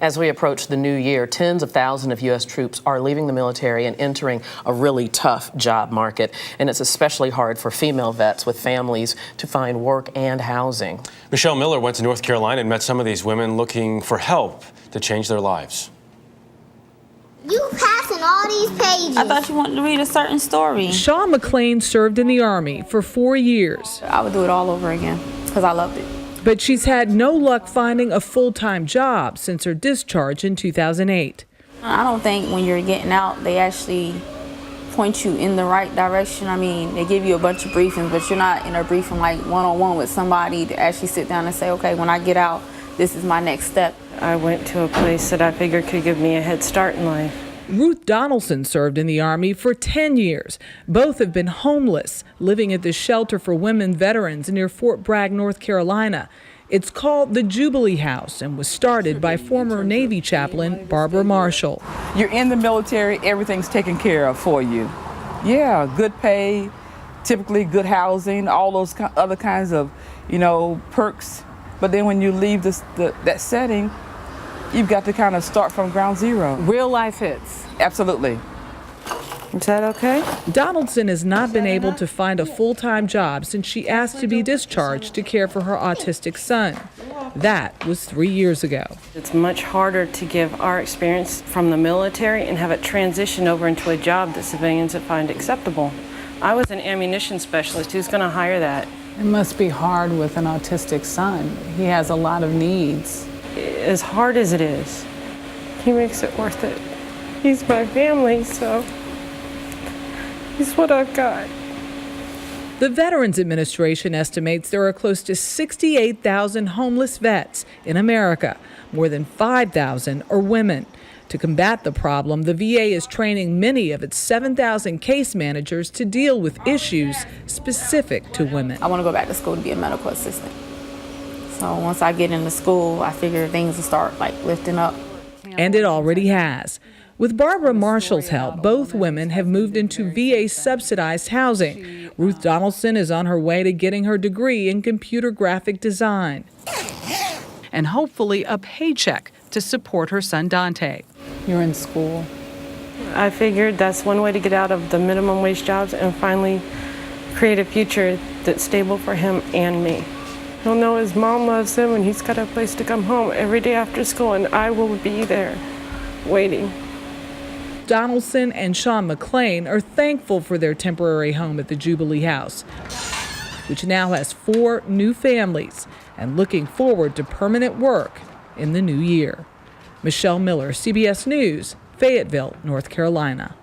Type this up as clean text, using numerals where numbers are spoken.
As we approach the new year, tens of thousands of U.S. troops are leaving the military and entering a really tough job market. And it's especially hard for female vets with families to find work and housing. Michelle Miller went to North Carolina and met some of these women looking for help to change their lives. You passing all these pages. I thought you wanted to read a certain story. Shawn McClain served in the Army for 4 years. I would do it all over again because I loved it. But she's had no luck finding a full-time job since her discharge in 2008. I don't think when you're getting out, they actually point you in the right direction. I mean, they give you a bunch of briefings, but you're not in a briefing like one-on-one with somebody to actually sit down and say, okay, when I get out, this is my next step. I went to a place that I figured could give me a head start in life. Ruth Donaldson served in the Army for 10 years. Both have been homeless, living at the shelter for women veterans near Fort Bragg, North Carolina. It's called the Jubilee House and was started by former Navy chaplain Barbara Marshall. You're in the military, everything's taken care of for you. Yeah, good pay, typically good housing, all those other kinds of, perks. But then when you leave that setting, you've got to kind of start from ground zero. Real life hits. Absolutely. Is that okay? Donaldson has not been able to find a full-time job since she asked to be discharged to care for her autistic son. That was 3 years ago. It's much harder to give our experience from the military and have it transition over into a job that civilians would find acceptable. I was an ammunition specialist. Who's going to hire that? It must be hard with an autistic son. He has a lot of needs. As hard as it is, he makes it worth it. He's my family, so he's what I've got. The Veterans Administration estimates there are close to 68,000 homeless vets in America. More than 5,000 are women. To combat the problem, the VA is training many of its 7,000 case managers to deal with issues specific to women. I want to go back to school to be a medical assistant. So once I get into school, I figure things will start lifting up. And it already has. With Barbara Marshall's help, both women have moved into VA-subsidized housing. Ruth Donaldson is on her way to getting her degree in computer graphic design. And hopefully a paycheck to support her son Dante. You're in school. I figured that's one way to get out of the minimum wage jobs and finally create a future that's stable for him and me. He'll know his mom loves him and he's got a place to come home every day after school, and I will be there waiting. Donaldson and Shawn McClain are thankful for their temporary home at the Jubilee House, which now has 4 new families, and looking forward to permanent work in the new year. Michelle Miller, CBS News, Fayetteville, North Carolina.